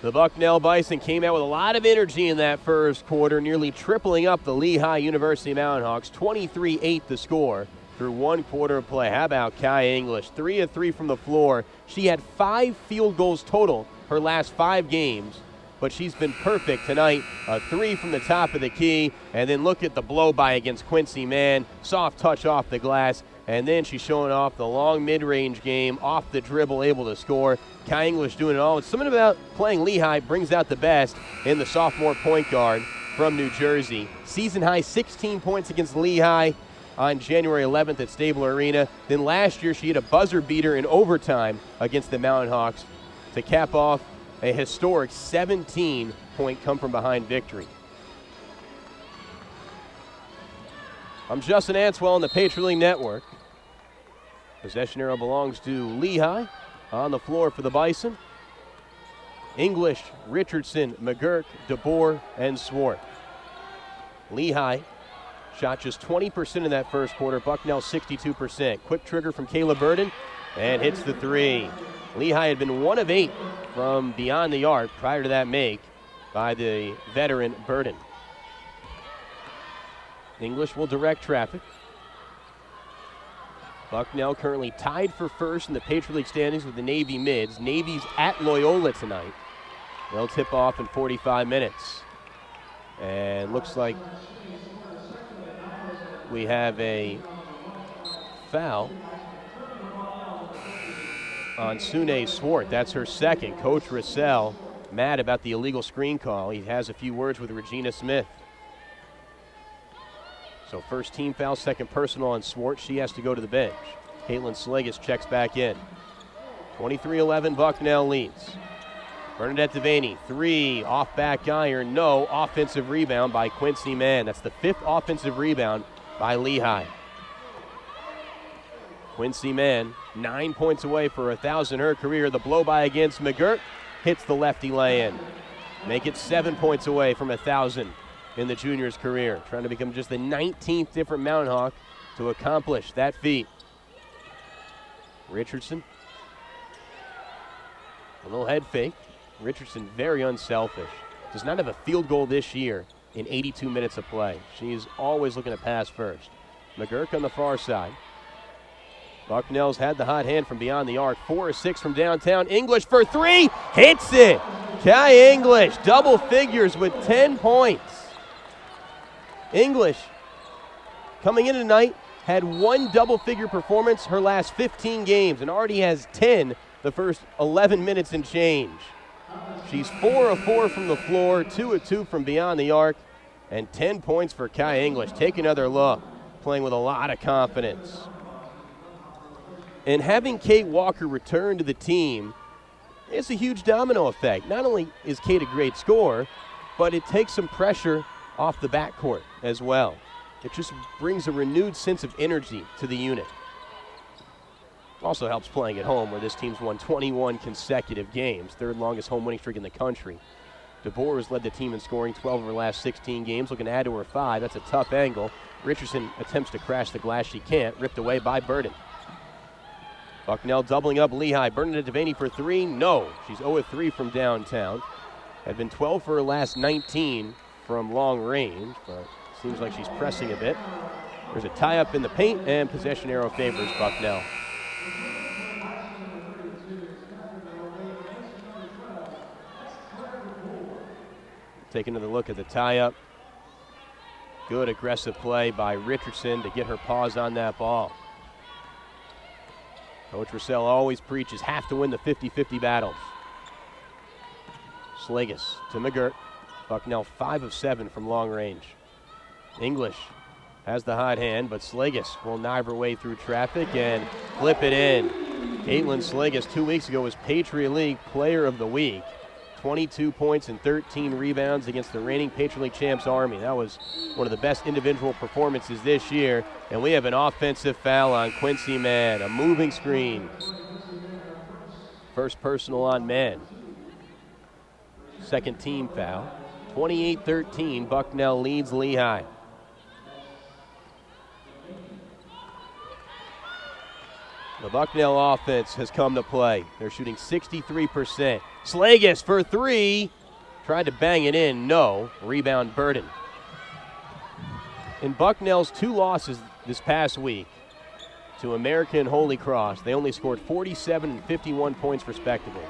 The Bucknell Bison came out with a lot of energy in that first quarter, nearly tripling up the Lehigh University Mountain Hawks. 23-8 the score through one quarter of play. How about Kai English? 3 of 3 from the floor. She had 5 field goals total her last 5 games, but she's been perfect tonight. A 3 from the top of the key, and then look at the blow-by against Quincy Mann. Soft touch off the glass, and then she's showing off the long mid-range game, off the dribble, able to score. Kai English doing it all. It's something about playing Lehigh brings out the best in the sophomore point guard from New Jersey. Season-high 16 points against Lehigh on January 11th at Stabler Arena. Then last year she had a buzzer beater in overtime against the Mountain Hawks to cap off a historic 17-point come-from-behind victory. I'm Justin Antweil on the Patriot League Network. Possession arrow belongs to Lehigh. On the floor for the Bison, English, Richardson, McGurk, DeBoer, and Swart. Lehigh shot just 20% in that first quarter. Bucknell 62%. Quick trigger from Kayla Burden and hits the 3. Lehigh had been 1 of 8 from beyond the arc prior to that make by the veteran Burden. English will direct traffic. Bucknell currently tied for first in the Patriot League standings with the Navy Mids. Navy's at Loyola tonight. They'll tip off in 45 minutes. And looks like we have a foul on Sune Swart. That's her second. Coach Russell mad about the illegal screen call. He has a few words with Regina Smith. So first team foul, second personal on Swart. She has to go to the bench. Caitlin Sligas checks back in. 23-11, Bucknell leads. Bernadette Devaney, 3, off back iron, no. Offensive rebound by Quincy Mann. That's the 5th offensive rebound by Lehigh. Quincy Mann, 9 points away for 1,000 her career. The blow-by against McGurk hits the lefty lay-in. Make it 7 points away from 1,000 in the junior's career. Trying to become just the 19th different Mountain Hawk to accomplish that feat. Richardson. A little head fake. Richardson very unselfish. Does not have a field goal this year in 82 minutes of play. She is always looking to pass first. McGurk on the far side. Bucknell's had the hot hand from beyond the arc. 4 or 6 from downtown. English for 3. Hits it. Kai English, double figures with 10 points. English, coming in tonight, had 1 double-figure performance her last 15 games and already has 10 the first 11 minutes and change. She's 4 of 4 from the floor, 2 of 2 from beyond the arc, and 10 points for Kai English. Take another look, playing with a lot of confidence. And having Kate Walker return to the team, it's a huge domino effect. Not only is Kate a great scorer, but it takes some pressure off the backcourt as well. It just brings a renewed sense of energy to the unit. Also helps playing at home, where this team's won 21 consecutive games, 3rd longest home winning streak in the country. DeBoer has led the team in scoring 12 of her last 16 games, looking to add to her 5. That's a tough angle. Richardson attempts to crash the glass. She can't. Ripped away by Burden. Bucknell doubling up Lehigh. Bernadette Devaney for 3. No. She's 0 of 3 from downtown. Had been 12 for her last 19 from long range, but seems like she's pressing a bit. There's a tie-up in the paint, and possession arrow favors Bucknell. Take another look at the tie-up. Good aggressive play by Richardson to get her paws on that ball. Coach Russell always preaches have to win the 50-50 battles. Sligas to McGurk. Bucknell 5 of 7 from long range. English has the hot hand, but Sligas will knife her way through traffic and flip it in. Caitlin Sligas 2 weeks ago was Patriot League Player of the Week. 22 points and 13 rebounds against the reigning Patriot League champs Army. That was one of the best individual performances this year. And we have an offensive foul on Quincy Mann, a moving screen. First personal on Mann. Second team foul. 28-13, Bucknell leads Lehigh. The Bucknell offense has come to play. They're shooting 63%, Slagus for three. Tried to bang it in. No. Rebound Burden. In Bucknell's 2 losses this past week to American and Holy Cross, they only scored 47 and 51 points respectively.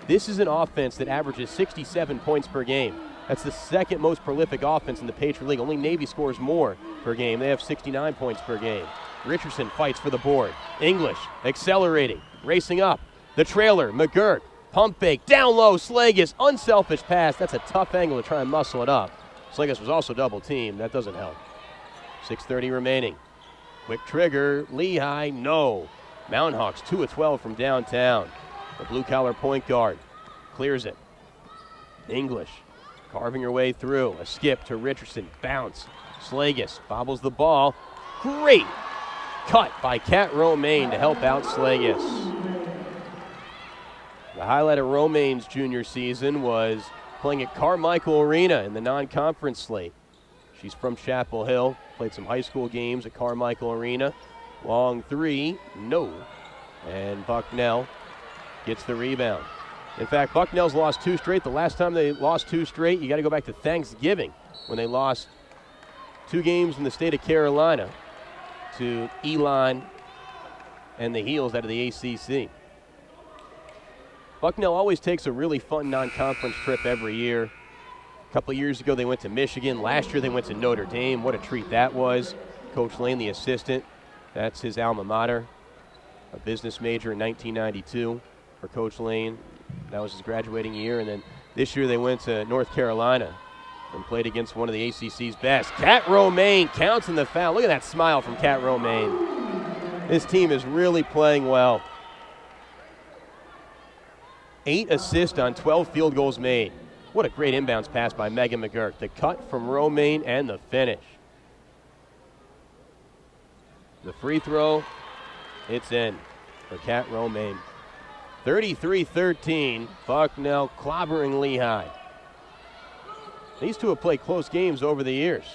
This is an offense that averages 67 points per game. That's the second most prolific offense in the Patriot League. Only Navy scores more per game. They have 69 points per game. Richardson fights for the board. English accelerating, racing up. The trailer, McGurk, pump fake, down low, Slagus, unselfish pass. That's a tough angle to try and muscle it up. Slagus was also double teamed. That doesn't help. 6:30 remaining. Quick trigger, Lehigh, no. Mountain Hawks 2 of 12 from downtown. The blue-collar point guard clears it. English carving her way through. A skip to Richardson. Bounce. Slagus bobbles the ball. Great cut by Kat Romaine to help out Slagus. The highlight of Romaine's junior season was playing at Carmichael Arena in the non-conference slate. She's from Chapel Hill. Played some high school games at Carmichael Arena. Long three. No. And Bucknell gets the rebound. In fact, Bucknell's lost 2 straight. The last time they lost 2 straight, you got to go back to Thanksgiving when they lost 2 games in the state of Carolina to Elon and the Heels out of the ACC. Bucknell always takes a really fun non-conference trip every year. A couple of years ago, they went to Michigan. Last year, they went to Notre Dame. What a treat that was. Coach Lane, the assistant, that's his alma mater. A business major in 1992 for Coach Lane. That was his graduating year. And then this year they went to North Carolina and played against one of the ACC's best. Kat Romaine counts in the foul. Look at that smile from Kat Romaine. This team is really playing well. 8 assists on 12 field goals made. What a great inbounds pass by Megan McGurk. The cut from Romaine and the finish. The free throw, it's in for Kat Romaine. 33-13, Bucknell clobbering Lehigh. These two have played close games over the years.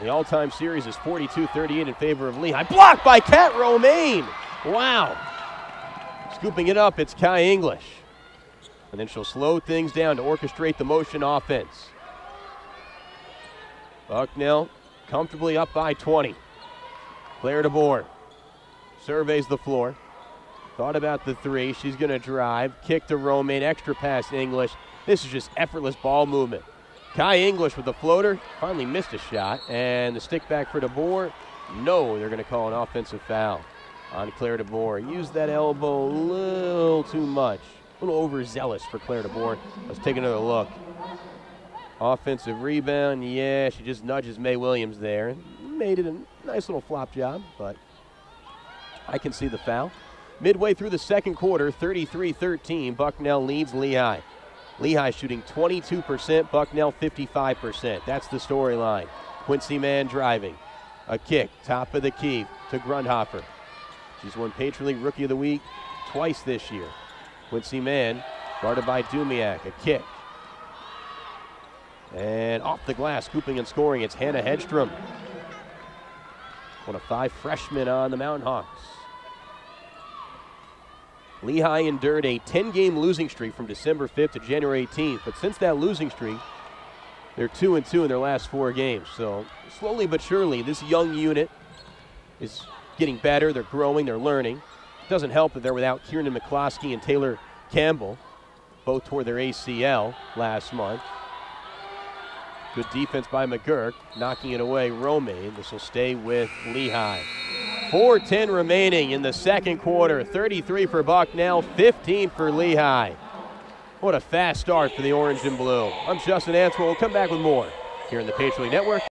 The all-time series is 42-38 in favor of Lehigh. Blocked by Kat Romaine. Wow. Scooping it up, it's Kai English. And then she'll slow things down to orchestrate the motion offense. Bucknell comfortably up by 20. Claire DeBoer surveys the floor. Thought about the three. She's going to drive. Kick to Romaine. Extra pass English. This is just effortless ball movement. Kai English with the floater. Finally missed a shot. And the stick back for DeBoer. No, they're going to call an offensive foul on Claire DeBoer. Used that elbow a little too much. A little overzealous for Claire DeBoer. Let's take another look. Offensive rebound. Yeah, she just nudges May Williams there. Made it a nice little flop job, but I can see the foul. Midway through the second quarter, 33-13, Bucknell leads Lehigh. Lehigh shooting 22%, Bucknell 55%. That's the storyline. Quincy Mann driving. A kick, top of the key to Grundhofer. She's won Patriot League Rookie of the Week twice this year. Quincy Mann, guarded by Dumiak. A kick. And off the glass, scooping and scoring, it's Hannah Hedstrom. One of 5 freshmen on the Mountain Hawks. Lehigh endured a 10-game losing streak from December 5th to January 18th, but since that losing streak, they're 2-2 in their last 4 games. So slowly but surely, this young unit is getting better. They're growing, they're learning. It doesn't help that they're without Kieran McCloskey and Taylor Campbell. Both tore their ACL last month. Good defense by McGurk, knocking it away. Romaine. This will stay with Lehigh. 4:10 remaining in the second quarter. 33 for Bucknell, 15 for Lehigh. What a fast start for the orange and blue. I'm Justin Antweil. We'll come back with more here in the Patriot League Network.